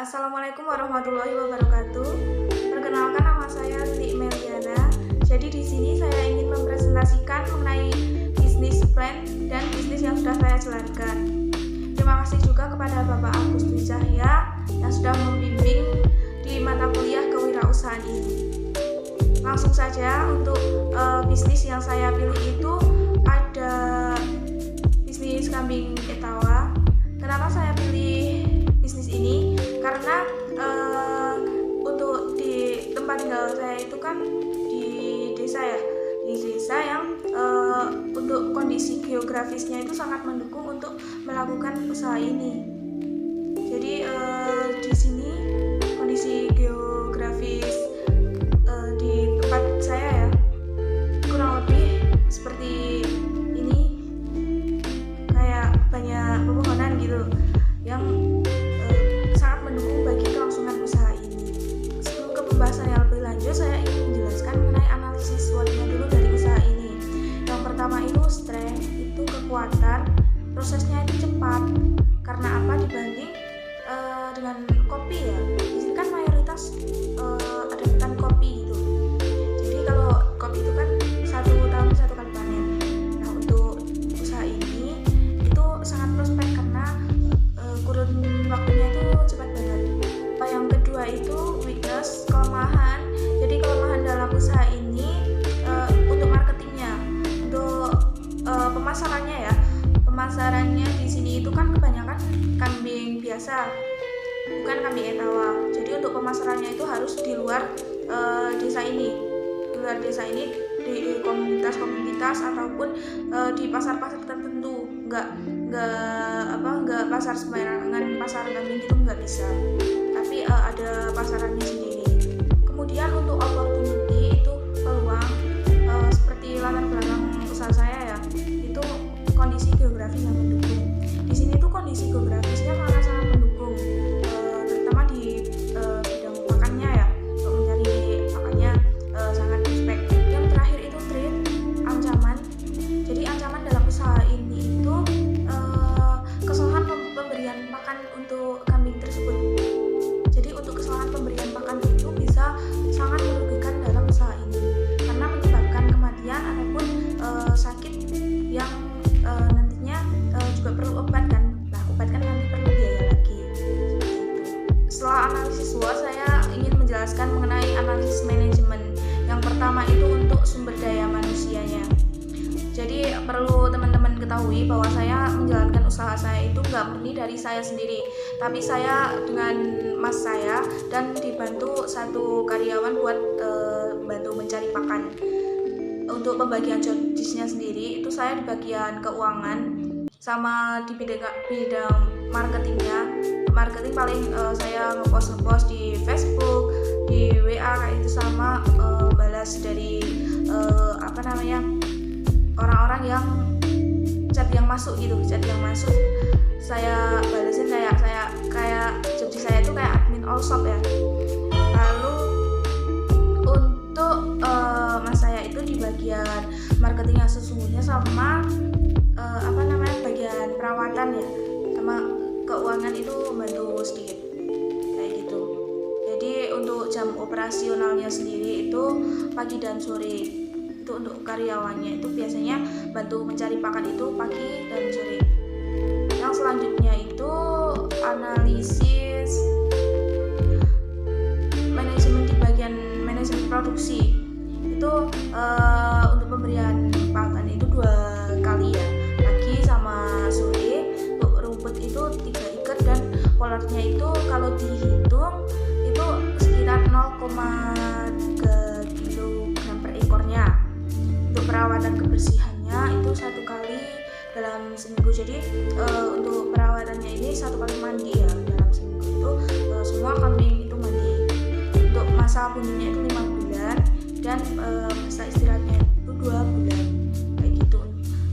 Assalamualaikum warahmatullahi wabarakatuh. Perkenalkan, nama saya Lili Meliana. Jadi di sini saya ingin mempresentasikan mengenai bisnis plan dan bisnis yang sudah saya jalankan. Terima kasih juga kepada Bapak Agus Dwi Cahya yang sudah membimbing di mata kuliah kewirausahaan ini. Langsung saja untuk bisnis yang saya pilih itu ada bisnis kambing etawa. Kenapa saya pilih bisnis ini? Karena untuk di tempat tinggal saya itu kan di desa yang untuk kondisi geografisnya itu sangat mendukung untuk melakukan usaha ini. Jadi di sini kondisi geografis di tempat saya ya kurang lebih seperti ini, kayak banyak pepohonan gitu yang sangat mendukung bagi kelangsungan usaha ini. Sebelum ke pembahasan yang lebih lanjut, saya ingin menjelaskan mengenai analisis SWOT-nya dulu dari usaha ini. Yang pertama itu strength, itu kekuatan, prosesnya itu cepat. Karena apa? Dibanding dengan kopi ya, di sini kan mayoritas ada petani kopi gitu. Jadi kalau kopi itu kan 1 tahun 1 kali panen. Nah, untuk usaha ini itu sangat prospek karena kurun waktunya itu cepat banget. Yang kedua itu weakness, kelemahan. Jadi kelemahan dalam usaha ini untuk marketingnya, untuk pemasarannya ya. Pemasarannya di sini itu kan kebanyakan kambing biasa, bukan kambing etawa. Jadi untuk pemasarannya itu harus di luar desa ini, di komunitas ataupun di pasar-pasar tertentu. Nggak pasar sembarangan, pasar kambing itu nggak bisa, tapi ada pasarannya sendiri. Kemudian untuk opportunity itu peluang, seperti latar belakang usaha saya ya, itu kondisi geografis yang mendukung. Di sini tuh kondisi geografisnya sangat mendukung, terutama di bidang pakannya ya, untuk mencari pakannya sangat prospek. Yang terakhir itu threat, ancaman. Jadi ancaman dalam usaha ini itu kesalahan pemberian pakan untuk kambing tersebut. Jadi untuk kesalahan pemberian pakan itu bisa sangat merugikan dalam usaha ini karena menyebabkan kematian ataupun sakit yang nantinya juga perlu obat kan. Nah, obat kan nanti perlu biaya lagi. Seperti itu. Setelah analisis SWOT, saya ingin menjelaskan mengenai analisis manajemen. Yang pertama itu untuk sumber daya manusianya. Jadi perlu teman-teman ketahui bahwa saya menjalankan usaha saya itu nggak murni dari saya sendiri, tapi saya dengan mas saya dan dibantu 1 karyawan buat bantu mencari pakan. Untuk pembagian jobdesknya sendiri itu saya di bagian keuangan sama di bidang marketingnya. Marketing paling saya ngepost di Facebook, di WA kayak itu, sama balas dari orang-orang yang chat yang masuk saya balesin, kayak job saya itu kayak admin all shop ya. Lalu untuk mas saya itu di bagian marketing yang sesungguhnya sama bagian perawatan ya, sama keuangan itu membantu sedikit kayak gitu. Jadi untuk jam operasionalnya sendiri itu pagi dan sore. Itu untuk karyawannya itu biasanya bantu mencari pakan itu pagi dan sore. Yang selanjutnya itu analisis manajemen di bagian manajemen produksi. Itu untuk pemberian pakan itu 2 kali ya, pagi sama sore. Untuk rumput itu 3 ikat dan polarnya itu kalau dihitung itu sekitar 0,3 kg per ekornya. Untuk perawatan kebersihannya itu 1 kali dalam seminggu. Jadi untuk perawatannya ini 1 kali mandi ya dalam seminggu itu, semua kambing itu mandi. Untuk masa bunyinya itu 5 bulan dan masa istirahatnya itu 2 bulan kayak gitu.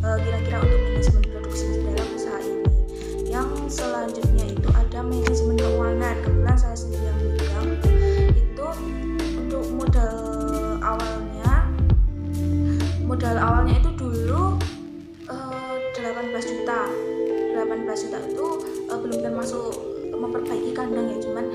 Kira-kira untuk manajemen produksi dalam usaha ini. Yang selanjutnya itu ada manajemen keuangan. Kebetulan saya sendiri yang megang. Itu untuk modal awalnya itu dulu 18 juta. 18 juta itu belum termasuk memperbaiki kandang ya, cuman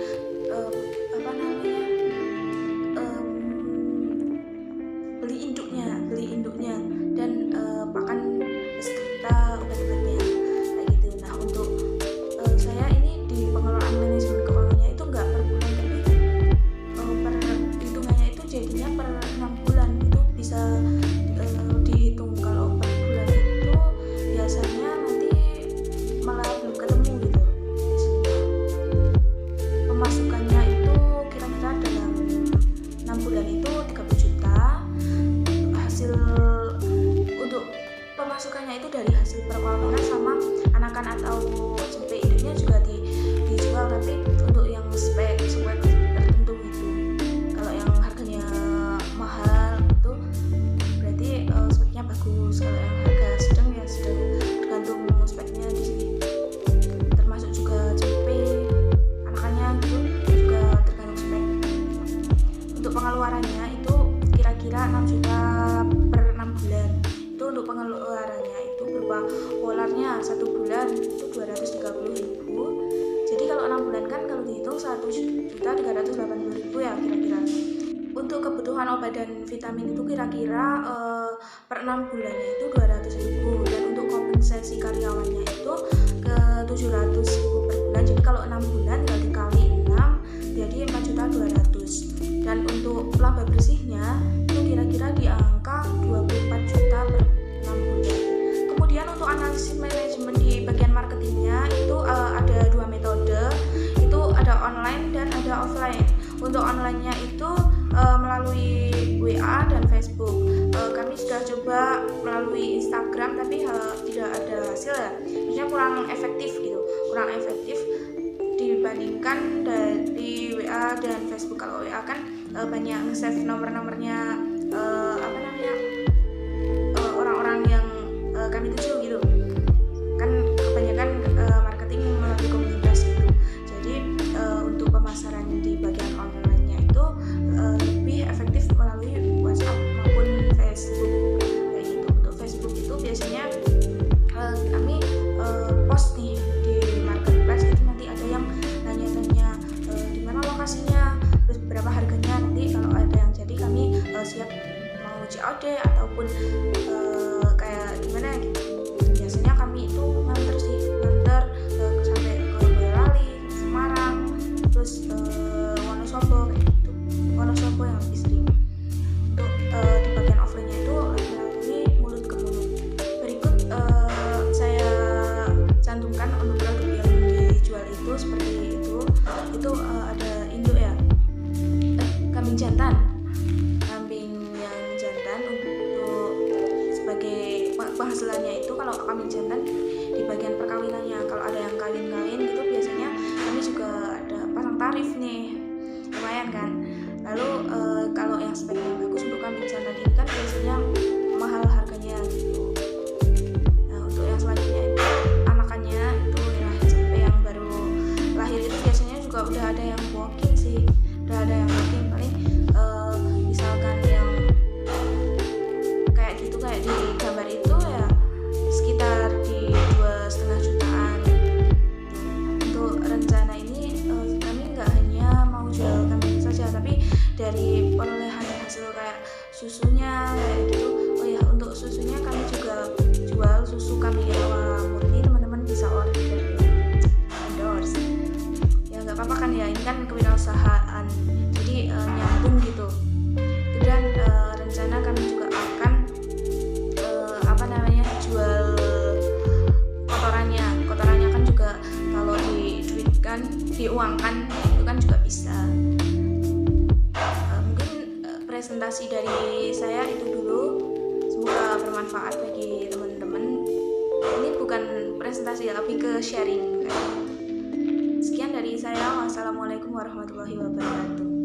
makan atau jempe idenya juga dijual, tapi untuk yang spek tertentu gitu. Kalau yang harganya mahal itu berarti speknya bagus, kalau yang harga sedang ya sedang, tergantung speknya di sini. Termasuk juga jempe anakannya gitu juga tergantung spek. Untuk pengeluarannya itu kira-kira 6 juta per 6 bulan. Itu untuk pengeluarannya itu berupa polarnya 1 bulan itu 230.000. Jadi kalau 6 bulan kan kalau dihitung 1.380.000 ya kira-kira. Untuk kebutuhan obat dan vitamin itu kira-kira per 6 bulannya itu 200.000, dan untuk kompensasi karyawannya itu ke 700.000 per bulan. Jadi kalau 6 bulan kalau dikali 6 jadi 4.200.000. Dan untuk laba bersihnya itu kira-kira di angka 24 juta per 6 bulan. Kemudian untuk analisis manajemen di bagian marketingnya itu ada 2 metode, itu ada online dan ada offline. Untuk online-nya itu melalui WA dan Facebook. Kami sudah coba melalui Instagram tapi tidak ada hasil ya, maksudnya kurang efektif dibandingkan dari WA dan Facebook. Kalau WA kan banyak nge-save nomor-nomornya orang-orang yang kami tuju gitu kan, kebanyakan marketing melalui komunitas gitu. Jadi untuk pemasaran di bagian online-nya itu lebih efektif melalui WhatsApp maupun Facebook kayak gitu. Untuk Facebook itu biasanya kami post nih di marketplace, itu nanti ada yang nanya-nanya di mana lokasinya, terus berapa harganya. Nanti kalau ada yang jadi kami siap mau COD ataupun kayak gimana gitu. Biasanya kami itu nganter sampai ke Boyolali, Semarang, terus Wonosobo kayak gitu. Wonosobo yang lebih sering. Untuk di bagian offline-nya itu melalui mulut ke mulut. Berikut saya cantumkan untuk produk yang dijual itu seperti itu. Itu ada induk ya, kambing jantan. Kambing yang jantan untuk sebagai penghasilannya itu, kalau kambing jantan di bagian perkawinannya, kalau ada yang kawin-kawin gitu biasanya kami juga ada pasang tarif nih, lumayan kan. Lalu kalau yang speknya bagus untuk kambing jantan ini kan biasanya mahal harganya gitu. Nah untuk yang selanjutnya itu anakannya itu ya jempe yang baru lahir itu biasanya juga udah ada yang walking sih, paling misalkan yang kayak gitu kayak di gambar itu ya sekitar di 2,5 jutaan. Untuk rencana ini kami nggak hanya mau jual kambing saja, tapi dari perolehan hasil kayak susunya kayak gitu. Oh ya, untuk susunya kami juga jual susu kambing rawa murni, teman-teman bisa order, endorse ya, nggak apa-apa kan ya, ini kan kewirausahaan jadi nyambung gitu. Dan rencana kami juga akan jual kotorannya kan juga kalau diduitkan, diuangkan itu kan juga bisa. Mungkin presentasi dari saya itu dulu, semoga bermanfaat bagi teman-teman. Ini bukan presentasi ya, lebih ke sharing. Sekian dari saya, wassalamualaikum warahmatullahi wabarakatuh.